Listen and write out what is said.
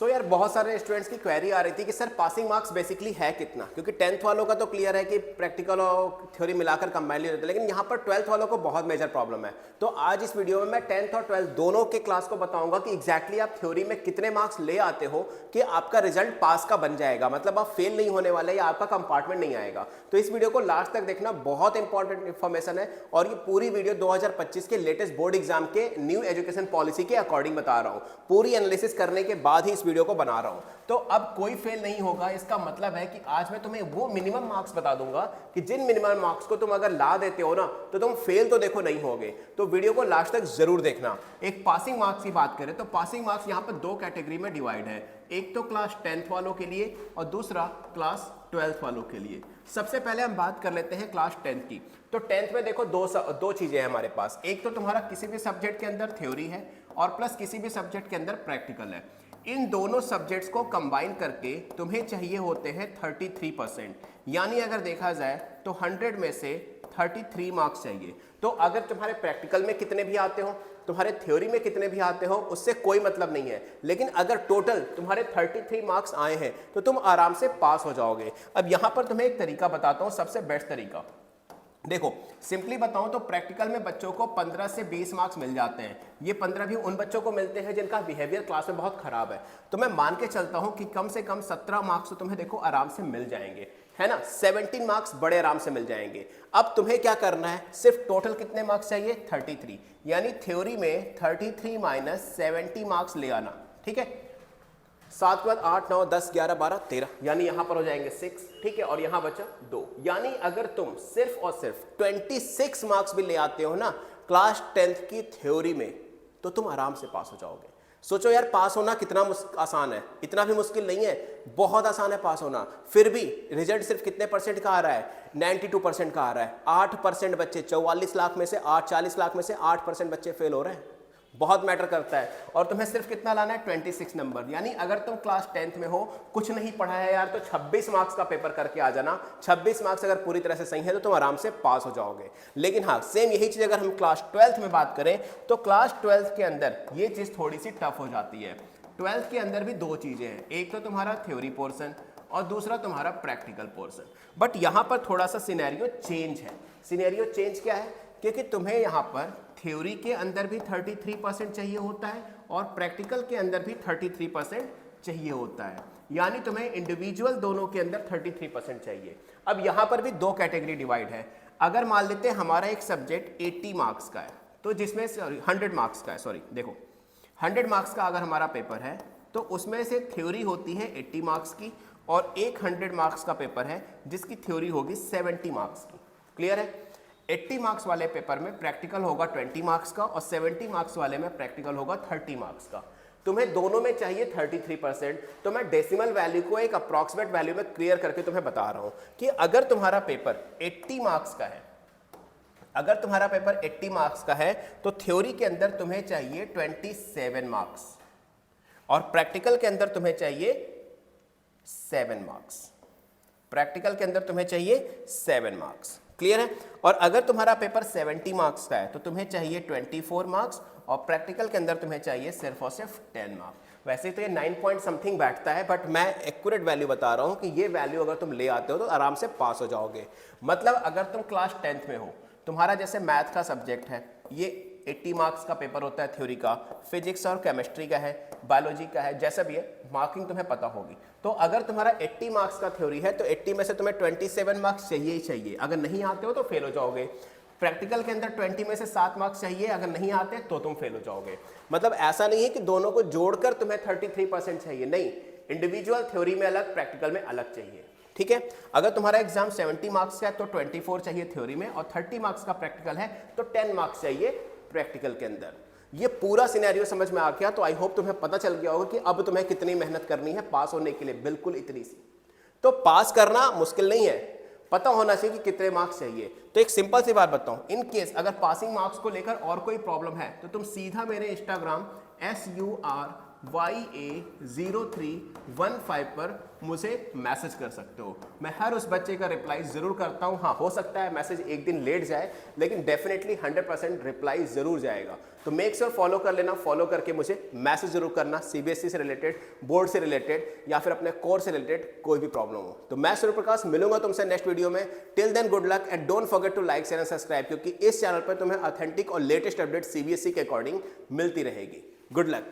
यार बहुत सारे स्टूडेंट्स की क्वेरी आ रही थी कि सर पासिंग मार्क्स बेसिकली है कितना, क्योंकि 10th वालों का तो क्लियर है कि प्रैक्टिकल और थ्योरी मिलाकर कंबाइंड होता है, लेकिन यहाँ पर 12th वालों को बहुत मेजर प्रॉब्लम है। तो आज इस वीडियो में मैं 10th और 12th दोनों के क्लास को बताऊंगा कि एग्जैक्टली आप थ्योरी में कितने मार्क्स ले आते हो कि आपका रिजल्ट पास का बन जाएगा, मतलब आप फेल नहीं होने वाले या आपका कंपार्टमेंट नहीं आएगा। तो इस वीडियो को लास्ट तक देखना, बहुत इंपॉर्टेंट इन्फॉर्मेशन है और ये पूरी वीडियो 2025 के लेटेस्ट बोर्ड एग्जाम के न्यू एजुकेशन पॉलिसी के अकॉर्डिंग बता रहा हूँ। पूरी एनालिसिस करने के बाद ही इस वीडियो को बना रहा हूं। तो अब कोई फेल नहीं होगा, इसका मतलब है कि आज मैं तुम्हें वो मिनिमम मार्क्स बता दूंगा कि जिन मिनिमम मार्क्स को तुम अगर ला देते हो ना तो तुम फेल तो देखो नहीं होगे। तो वीडियो को लास्ट तक जरूर देखना। एक पासिंग मार्क्स की बात करें तो पासिंग मार्क्स यहां पर दो कैटेगरी में डिवाइड है, एक तो क्लास 10th वालों के लिए और दूसरा क्लास 12th वालों के लिए। सबसे पहले हम बात कर लेते हैं क्लास 10th की। तो 10th में देखो दो चीजें हैं हमारे पास, एक तो तुम्हारा किसी भी सब्जेक्ट के अंदर थ्योरी है और प्लस किसी भी सब्जेक्ट के अंदर प्रैक्टिकल है। इन दोनों सब्जेक्ट्स को कंबाइन करके तुम्हें चाहिए होते हैं 33%, यानी अगर देखा जाए तो 100 में से 33 मार्क्स चाहिए। तो अगर तुम्हारे प्रैक्टिकल में कितने भी आते हो, तुम्हारे थ्योरी में कितने भी आते हो, उससे कोई मतलब नहीं है, लेकिन अगर टोटल तुम्हारे 33 मार्क्स आए हैं तो तुम आराम से पास हो जाओगे। अब यहां पर तुम्हें एक तरीका बताता हूं, सबसे बेस्ट तरीका। देखो सिंपली बताऊं तो प्रैक्टिकल में बच्चों को 15 से 20 मार्क्स मिल जाते हैं। ये 15 भी उन बच्चों को मिलते हैं जिनका बिहेवियर क्लास में बहुत खराब है। तो मैं मान के चलता हूं कि कम से कम 17 मार्क्स तो तुम्हें देखो आराम से मिल जाएंगे, है ना। 17 मार्क्स बड़े आराम से मिल जाएंगे। अब तुम्हें क्या करना है, सिर्फ टोटल कितने मार्क्स चाहिए, 33, यानी थ्योरी में 33 माइनस 70 मार्क्स ले आना, ठीक है। 7 के बाद 8 9 10 11 12 13, यानी यहां पर हो जाएंगे 6, ठीक है, और यहां बचा 2। यानी अगर तुम सिर्फ और सिर्फ 26 मार्क्स भी ले आते हो ना क्लास 10th की थ्योरी में तो तुम आराम से पास हो जाओगे। सोचो यार पास होना कितना आसान है, इतना भी मुश्किल नहीं है, बहुत आसान है पास होना। फिर भी रिजल्ट सिर्फ कितने परसेंट का आ रहा है, 92% का आ रहा है। 8% बच्चे, 44 लाख में से 40 लाख में से 8% बच्चे फेल हो रहे हैं। बहुत मैटर करता है। और तुम्हें सिर्फ कितना लाना है, 26 नंबर। यानी अगर तुम क्लास 10th में हो, कुछ नहीं पढ़ा है यार, तो 26 मार्क्स का पेपर करके आ जाना। 26 मार्क्स अगर पूरी तरह से सही है तो तुम आराम से पास हो जाओगे। लेकिन हाँ, सेम यही चीज अगर हम क्लास 12th में बात करें तो क्लास 12th के अंदर ये चीज थोड़ी सी टफ हो जाती है। 12th के अंदर भी दो चीजें हैं, एक तो तुम्हारा थ्योरी पोर्शन और दूसरा तुम्हारा प्रैक्टिकल पोर्शन। बट यहां पर थोड़ा सा सिनेरियो चेंज है। सिनेरियो चेंज क्या है, क्योंकि तुम्हें यहां पर थ्योरी के अंदर भी 33% चाहिए होता है और प्रैक्टिकल के अंदर भी 33% चाहिए होता है, यानी तुम्हें इंडिविजुअल दोनों के अंदर 33% चाहिए। अब यहां पर भी दो कैटेगरी डिवाइड है। अगर मान लेते हैं हमारा एक सब्जेक्ट 80 मार्क्स का है, तो जिसमें 100 मार्क्स का है, सॉरी देखो 100 मार्क्स का अगर हमारा पेपर है तो उसमें से थ्योरी होती है 80 मार्क्स की और एक 100 मार्क्स का पेपर है जिसकी थ्योरी होगी 70 मार्क्स की। क्लियर है। 80 मार्क्स वाले पेपर में प्रैक्टिकल होगा 20 मार्क्स का और 70 मार्क्स वाले में प्रैक्टिकल होगा 30 मार्क्स का। तुम्हें दोनों में चाहिए 33%। तो मैं डेसिमल वैल्यू को एक अप्रॉक्सीमेट वैल्यू में क्लियर करके तुम्हें बता रहा हूं कि अगर तुम्हारा पेपर 80 मार्क्स का है, अगर तुम्हारा पेपर 80 मार्क्स का है तो थ्योरी के अंदर तुम्हें चाहिए 27 मार्क्स और प्रैक्टिकल के अंदर तुम्हें चाहिए 7 मार्क्स। प्रैक्टिकल के अंदर तुम्हें चाहिए 7 मार्क्स। क्लियर है। और अगर तुम्हारा पेपर 70 मार्क्स का है तो तुम्हें चाहिए 24 मार्क्स और प्रैक्टिकल के अंदर तुम्हें चाहिए सिर्फ और सिर्फ 10 मार्क्स। वैसे तो ये 9 पॉइंट समथिंग बैठता है, बट मैं एक्यूरेट वैल्यू बता रहा हूं कि ये वैल्यू अगर तुम ले आते हो तो आराम से पास हो जाओगे। मतलब अगर तुम क्लास 10th में हो, तुम्हारा जैसे मैथ का सब्जेक्ट है, ये 80 मार्क्स का पेपर होता है थ्योरी का, फिजिक्स और केमिस्ट्री का है, बायोलॉजी का है, जैसा भी है मार्किंग तुम्हें पता होगी। तो अगर तुम्हारा 80 मार्क्स का थ्योरी है तो 80 में से तुम्हें 27 मार्क्स चाहिए ही चाहिए, अगर नहीं आते हो तो फेल हो जाओगे। प्रैक्टिकल के अंदर 20 में से 7 मार्क्स चाहिए, अगर नहीं आते तो तुम फेल हो जाओगे। मतलब ऐसा नहीं है कि दोनों को जोड़कर तुम्हें 33% चाहिए, नहीं, इंडिविजुअल थ्योरी में अलग, प्रैक्टिकल में अलग चाहिए। ठीक है। अगर तुम्हारा एग्जाम 70 मार्क्स का है तो 24 चाहिए थ्योरी में और 30 मार्क्स का प्रैक्टिकल है तो 10 मार्क्स चाहिए प्रैक्टिकल के अंदर। ये पूरा सिनेरियो समझ में आ गया तो आई होप तुम्हें पता चल गया होगा कि अब तुम्हें कितनी मेहनत करनी है पास होने के लिए, बिल्कुल इतनी सी। तो पास करना मुश्किल नहीं है, पता होना चाहिए कि कितने मार्क्स चाहिए। तो एक सिंपल सी बात बताऊं, इन केस अगर पासिंग मार्क्स को लेकर और कोई प्रॉब्लम है तो तुम सीधा मेरे इंस्टाग्राम YA0315 पर मुझे मैसेज कर सकते हो। मैं हर उस बच्चे का रिप्लाई ज़रूर करता हूँ। हाँ, हो सकता है मैसेज एक दिन लेट जाए, लेकिन डेफिनेटली 100% रिप्लाई ज़रूर जाएगा। तो मेक श्योर फॉलो कर लेना, फॉलो करके मुझे मैसेज ज़रूर करना, CBSE से रिलेटेड, बोर्ड से रिलेटेड या फिर अपने कोर्स से रिलेटेड कोई भी प्रॉब्लम हो। तो मैं सूर्य प्रकाश मिलूंगा तुमसे नेक्स्ट वीडियो में। Till then good luck and don't forget to like share and subscribe, क्योंकि इस चैनल पर तुम्हें ऑथेंटिक और लेटेस्ट अपडेट CBSE के अकॉर्डिंग मिलती रहेगी। गुड लक।